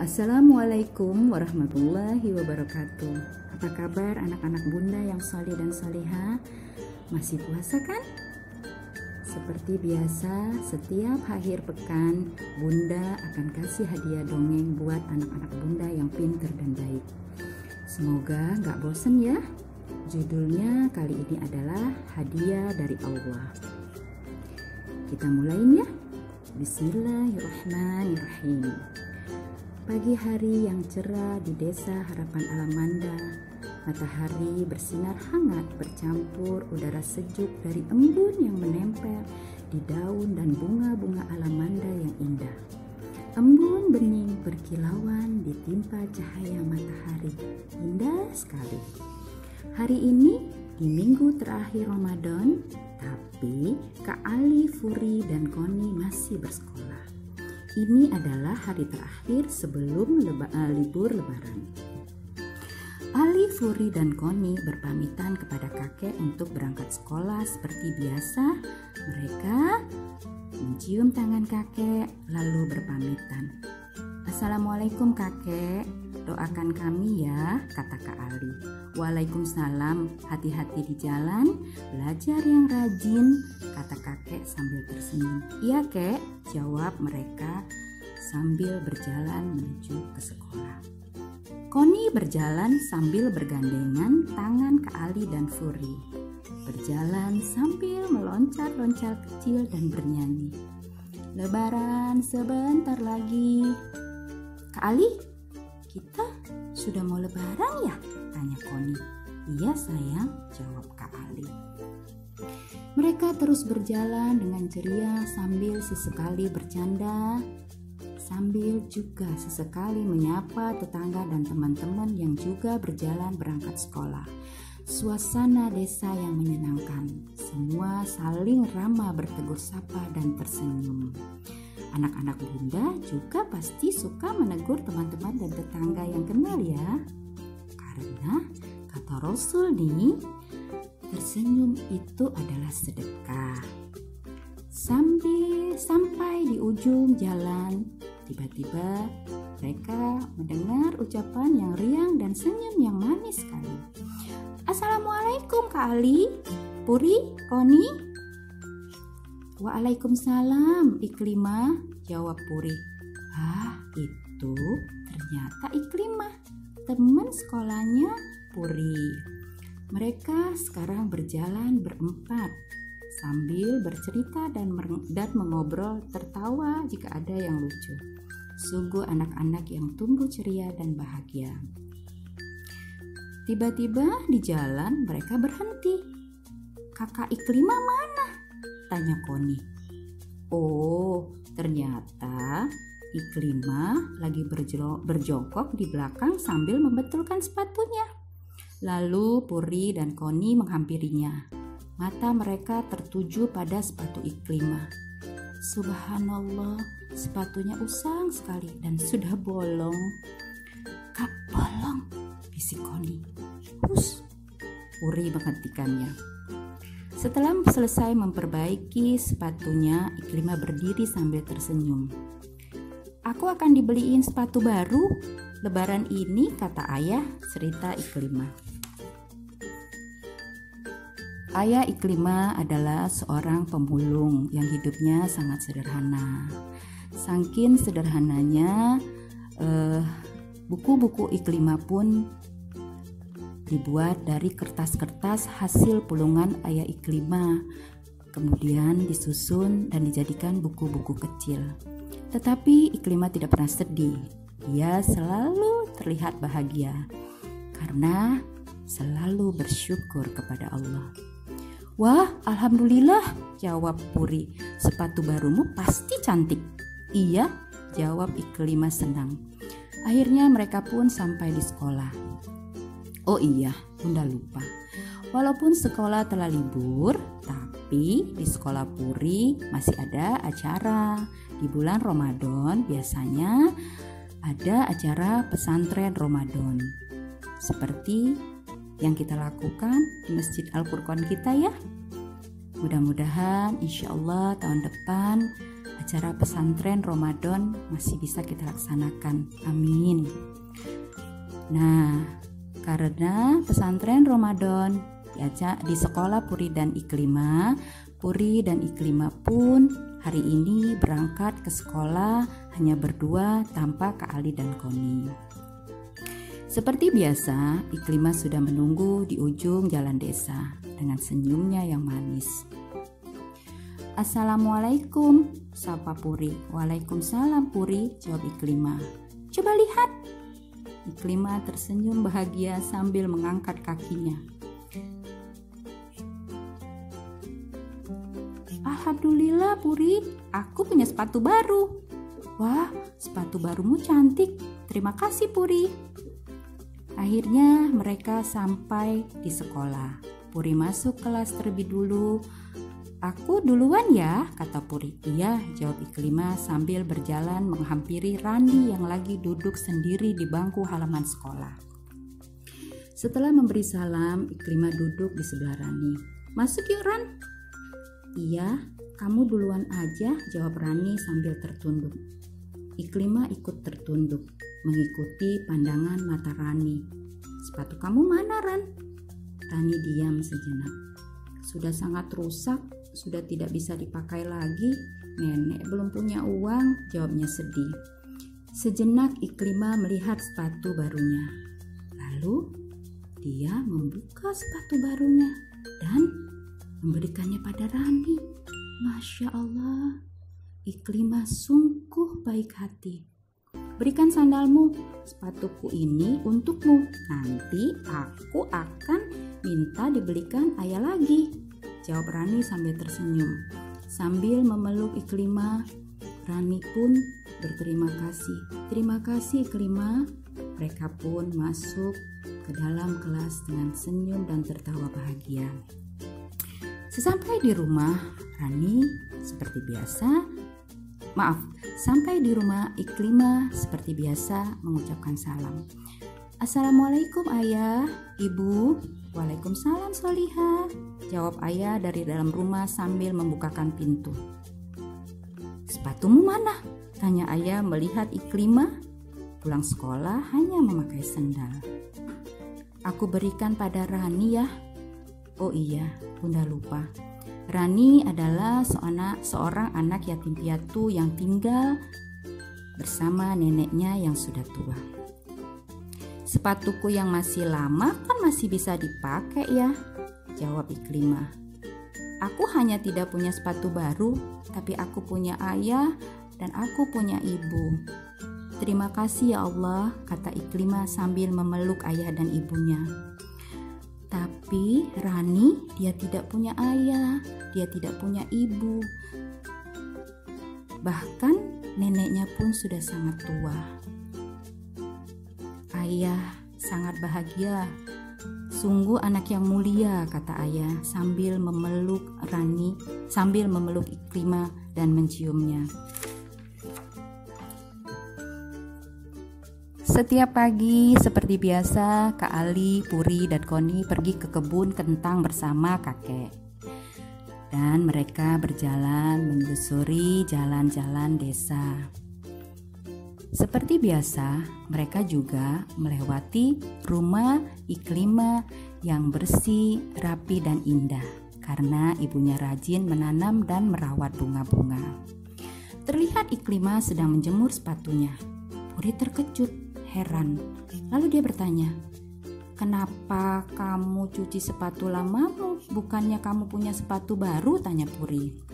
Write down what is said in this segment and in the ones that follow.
Assalamualaikum warahmatullahi wabarakatuh. Apa kabar anak-anak bunda yang saleh dan saleha? Masih puasa kan? Seperti biasa, setiap akhir pekan bunda akan kasih hadiah dongeng buat anak-anak bunda yang pintar dan baik. Semoga gak bosen ya. Judulnya kali ini adalah hadiah dari Allah. Kita mulain ya. Bismillahirrahmanirrahim. Pagi hari yang cerah di desa Harapan Alamanda, matahari bersinar hangat bercampur udara sejuk dari embun yang menempel di daun dan bunga-bunga alamanda yang indah. Embun bening berkilauan ditimpa cahaya matahari, indah sekali. Hari ini di minggu terakhir Ramadan, tapi Kak Ali, Furi, dan Koni masih bersekolah. Ini adalah hari terakhir sebelum libur lebaran. Ali, Furi, dan Koni berpamitan kepada kakek untuk berangkat sekolah seperti biasa. Mereka mencium tangan kakek lalu berpamitan. Assalamualaikum kakek, doakan kami ya, kata Kak Ali. Waalaikumsalam, hati-hati di jalan, belajar yang rajin, kata kakek sambil tersenyum. Iya kek, jawab mereka sambil berjalan menuju ke sekolah. Koni berjalan sambil bergandengan tangan Kak Ali dan Furi. Berjalan sambil meloncat-loncat kecil dan bernyanyi. Lebaran sebentar lagi. Kak Ali, kita sudah mau lebaran ya? Tanya Koni. Iya sayang, jawab Kak Ali. Mereka terus berjalan dengan ceria sambil sesekali bercanda, sambil juga sesekali menyapa tetangga dan teman-teman yang juga berjalan berangkat sekolah. Suasana desa yang menyenangkan, semua saling ramah bertegur sapa dan tersenyum. Anak-anak bunda juga pasti suka menegur teman-teman dan tetangga yang kenal ya. Karena kata Rasul nih, tersenyum itu adalah sedekah. Sampai di ujung jalan, tiba-tiba mereka mendengar ucapan yang riang dan senyum yang manis sekali. Assalamualaikum Kak Ali, Puri, Koni. Waalaikumsalam Iklimah, jawab Puri. Itu ternyata Iklimah, teman sekolahnya Puri. Mereka sekarang berjalan berempat sambil bercerita dan mengobrol, tertawa jika ada yang lucu. Sungguh anak-anak yang tumbuh ceria dan bahagia. Tiba-tiba di jalan mereka berhenti. Kakak Iklimah mana? Tanya Koni. Oh, ternyata Iklimah lagi berjongkok di belakang sambil membetulkan sepatunya. Lalu Puri dan Koni menghampirinya. Mata mereka tertuju pada sepatu Iklimah. Subhanallah, sepatunya usang sekali dan sudah bolong. Kak, bolong, bisik Koni. Hus, Puri menghentikannya. Setelah selesai memperbaiki sepatunya, Iklimah berdiri sambil tersenyum. Aku akan dibeliin sepatu baru lebaran ini, kata ayah, cerita Iklimah. Ayah Iklimah adalah seorang pemulung yang hidupnya sangat sederhana. Saking sederhananya, buku-buku Iklimah pun dibuat dari kertas-kertas hasil pulungan ayah Iklimah, kemudian disusun dan dijadikan buku-buku kecil. Tetapi Iklimah tidak pernah sedih. Dia selalu terlihat bahagia karena selalu bersyukur kepada Allah. Wah, alhamdulillah, jawab Puri. Sepatu barumu pasti cantik. Iya, jawab Iklimah senang. Akhirnya mereka pun sampai di sekolah. Oh iya, bunda lupa. Walaupun sekolah telah libur, tapi di sekolah Puri masih ada acara. Di bulan Ramadan biasanya ada acara pesantren Ramadan. Seperti yang kita lakukan di Masjid Al-Furqan kita ya. Mudah-mudahan insya Allah tahun depan acara pesantren Ramadan masih bisa kita laksanakan. Amin. Nah, karena pesantren Ramadan di sekolah Puri dan Iklimah, Puri dan Iklimah pun hari ini berangkat ke sekolah hanya berdua tanpa Kak Ali dan Koni. Seperti biasa, Iklimah sudah menunggu di ujung jalan desa dengan senyumnya yang manis. Assalamualaikum, sapa Puri. Waalaikumsalam Puri, jawab Iklimah. Coba lihat. Iklimah tersenyum bahagia sambil mengangkat kakinya. Alhamdulillah Puri, aku punya sepatu baru. Wah, sepatu barumu cantik. Terima kasih Puri. Akhirnya mereka sampai di sekolah. Puri masuk kelas terlebih dulu. Aku duluan ya, kata Puri. Iya, jawab Iklimah sambil berjalan menghampiri Rani yang lagi duduk sendiri di bangku halaman sekolah. Setelah memberi salam, Iklimah duduk di sebelah Rani. Masuk yuk Ran. Iya, kamu duluan aja, jawab Rani sambil tertunduk. Iklimah ikut tertunduk, mengikuti pandangan mata Rani. Sepatu kamu mana Ran? Rani diam sejenak. Sudah sangat rusak. Sudah tidak bisa dipakai lagi. Nenek belum punya uang, jawabnya sedih. Sejenak Iklimah melihat sepatu barunya. Lalu dia membuka sepatu barunya dan memberikannya pada Rani. Masya Allah, Iklimah sungguh baik hati. Berikan sandalmu, sepatuku ini untukmu. Nanti aku akan minta dibelikan ayah lagi, jawab Rani sambil tersenyum. Sambil memeluk Iklimah, Rani pun berterima kasih. Terima kasih Iklimah. Mereka pun masuk ke dalam kelas dengan senyum dan tertawa bahagia. Sampai di rumah Iklimah seperti biasa mengucapkan salam. Assalamualaikum ayah, ibu. Waalaikumsalam Solihah, jawab ayah dari dalam rumah sambil membukakan pintu. Sepatumu mana? Tanya ayah melihat Iklimah pulang sekolah hanya memakai sendal. Aku berikan pada Rani ya. Oh iya, Bunda lupa. Rani adalah seorang anak yatim piatu yang tinggal bersama neneknya yang sudah tua. Sepatuku yang masih lama kan masih bisa dipakai ya, jawab Iklimah. Aku hanya tidak punya sepatu baru, tapi aku punya ayah dan aku punya ibu. Terima kasih ya Allah, kata Iklimah sambil memeluk ayah dan ibunya. Tapi Rani, dia tidak punya ayah, dia tidak punya ibu. Bahkan neneknya pun sudah sangat tua. Ayah sangat bahagia. Sungguh anak yang mulia, kata ayah sambil memeluk Iklimah dan menciumnya. Setiap pagi seperti biasa, Kak Ali, Puri, dan Koni pergi ke kebun kentang bersama kakek. Dan mereka berjalan menyusuri jalan-jalan desa. Seperti biasa, mereka juga melewati rumah Iklimah yang bersih, rapi, dan indah karena ibunya rajin menanam dan merawat bunga-bunga. Terlihat Iklimah sedang menjemur sepatunya. Puri terkejut, heran. Lalu dia bertanya, "Kenapa kamu cuci sepatu lamamu? Bukannya kamu punya sepatu baru?" tanya Puri.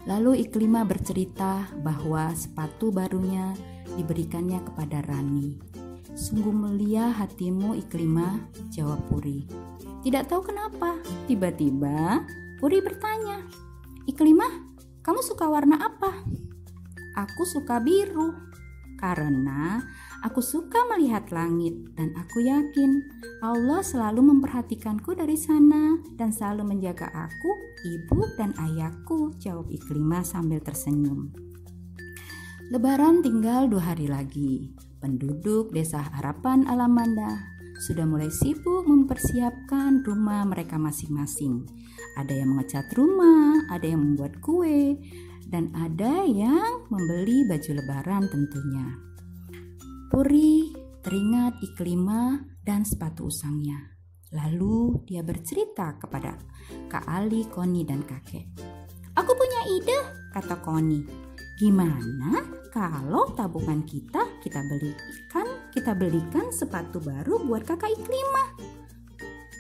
Lalu Iklimah bercerita bahwa sepatu barunya diberikannya kepada Rani. Sungguh mulia hatimu Iklimah, jawab Puri. Tidak tahu kenapa, tiba-tiba Puri bertanya, Iklimah, kamu suka warna apa? Aku suka biru, karena aku suka melihat langit dan aku yakin Allah selalu memperhatikanku dari sana dan selalu menjaga aku, ibu dan ayahku, jawab Iklimah sambil tersenyum. Lebaran tinggal 2 hari lagi. Penduduk desa Harapan Alamanda sudah mulai sibuk mempersiapkan rumah mereka masing-masing. Ada yang mengecat rumah, ada yang membuat kue, dan ada yang membeli baju lebaran tentunya. Puri teringat Iklimah dan sepatu usangnya. Lalu dia bercerita kepada Kak Ali, Koni, dan kakek. "Aku punya ide," kata Koni. "Gimana kalau tabungan kita belikan sepatu baru buat kakak Iklimah?"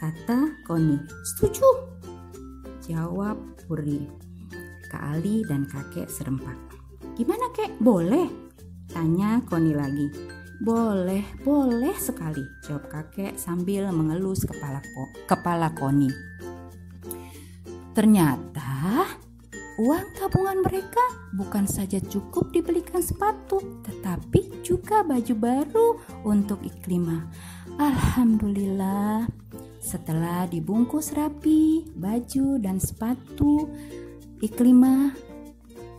Kata Koni. "Setuju," jawab Puri. Kak Ali dan kakek serempak. "Gimana kek, boleh?" tanya Koni lagi. Boleh sekali," jawab kakek sambil mengelus kepala Koni. Ternyata uang tabungan mereka bukan saja cukup dibelikan sepatu, tetapi juga baju baru untuk Iklimah. Alhamdulillah, setelah dibungkus rapi, baju dan sepatu Iklimah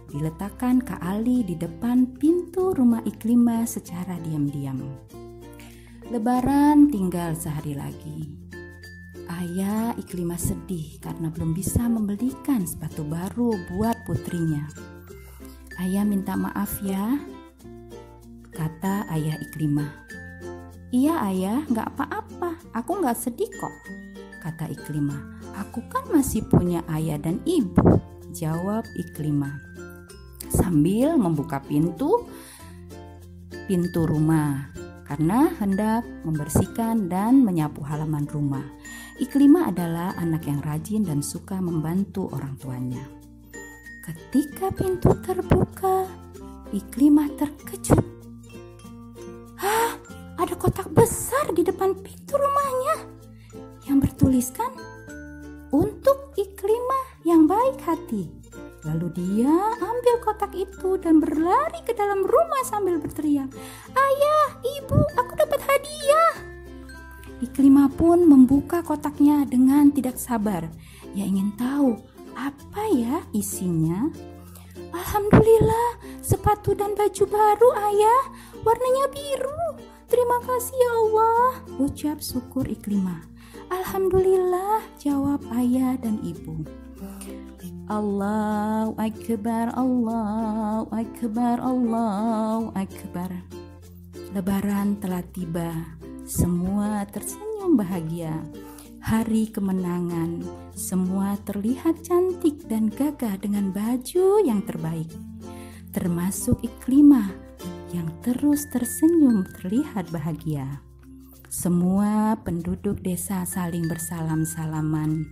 diletakkan Kak Ali di depan pintu rumah Iklimah secara diam-diam. Lebaran tinggal sehari lagi. Ayah Iklimah sedih karena belum bisa membelikan sepatu baru buat putrinya. "Ayah minta maaf ya," kata ayah Iklimah. "Iya ayah, gak apa-apa, aku gak sedih kok," kata Iklimah. "Aku kan masih punya ayah dan ibu," jawab Iklimah sambil membuka pintu rumah karena hendak membersihkan dan menyapu halaman rumah. Iklimah adalah anak yang rajin dan suka membantu orang tuanya. Ketika pintu terbuka, Iklimah terkejut. Ada kotak besar di depan pintu rumahnya yang bertuliskan, "Untuk Iklimah yang baik hati." Lalu dia ambil kotak itu dan berlari ke dalam rumah sambil berteriak, "Ayah, ibu, aku dapat hadiah." Iklimah pun membuka kotaknya dengan tidak sabar. Ia ingin tahu apa ya isinya. "Alhamdulillah, sepatu dan baju baru ayah, warnanya biru. Terima kasih ya Allah," ucap syukur Iklimah. "Alhamdulillah," jawab ayah dan ibu. Allahu Akbar, Allahu Akbar, Allahu Akbar. Lebaran telah tiba, semua tersenyum bahagia. Hari kemenangan, semua terlihat cantik dan gagah dengan baju yang terbaik. Termasuk Iklimah yang terus tersenyum terlihat bahagia. Semua penduduk desa saling bersalam-salaman,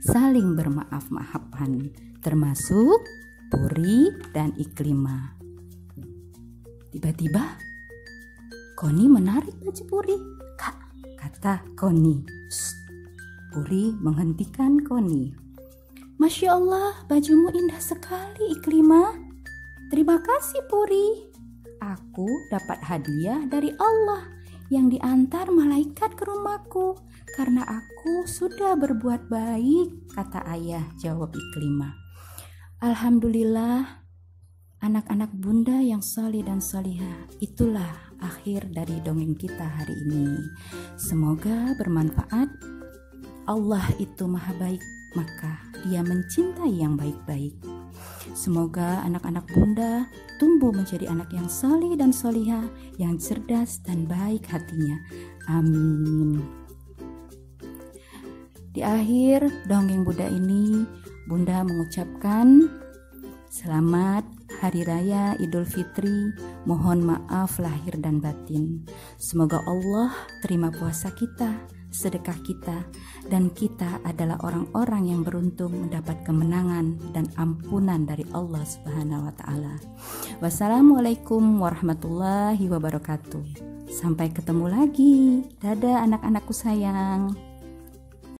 saling bermaaf-maafan, termasuk Puri dan Iklimah. Tiba-tiba Koni menarik baju Puri. "Kak," kata Koni. "Shh." Puri menghentikan Koni. "Masya Allah, bajumu indah sekali Iklimah." "Terima kasih Puri. Aku dapat hadiah dari Allah yang diantar malaikat ke rumahku karena aku sudah berbuat baik," kata ayah, jawab Iklimah. Alhamdulillah, anak-anak bunda yang soleh dan solihah, itulah akhir dari dongeng kita hari ini. Semoga bermanfaat. Allah itu maha baik, maka dia mencintai yang baik-baik. Semoga anak-anak bunda tumbuh menjadi anak yang soleh dan solihah, yang cerdas dan baik hatinya. Amin. Di akhir dongeng Bunda ini, Bunda mengucapkan selamat Hari Raya Idul Fitri. Mohon maaf lahir dan batin. Semoga Allah terima puasa kita, sedekah kita, dan kita adalah orang-orang yang beruntung mendapat kemenangan dan ampunan dari Allah Subhanahu wa Ta'ala. Wassalamualaikum warahmatullahi wabarakatuh. Sampai ketemu lagi. Dadah anak-anakku sayang.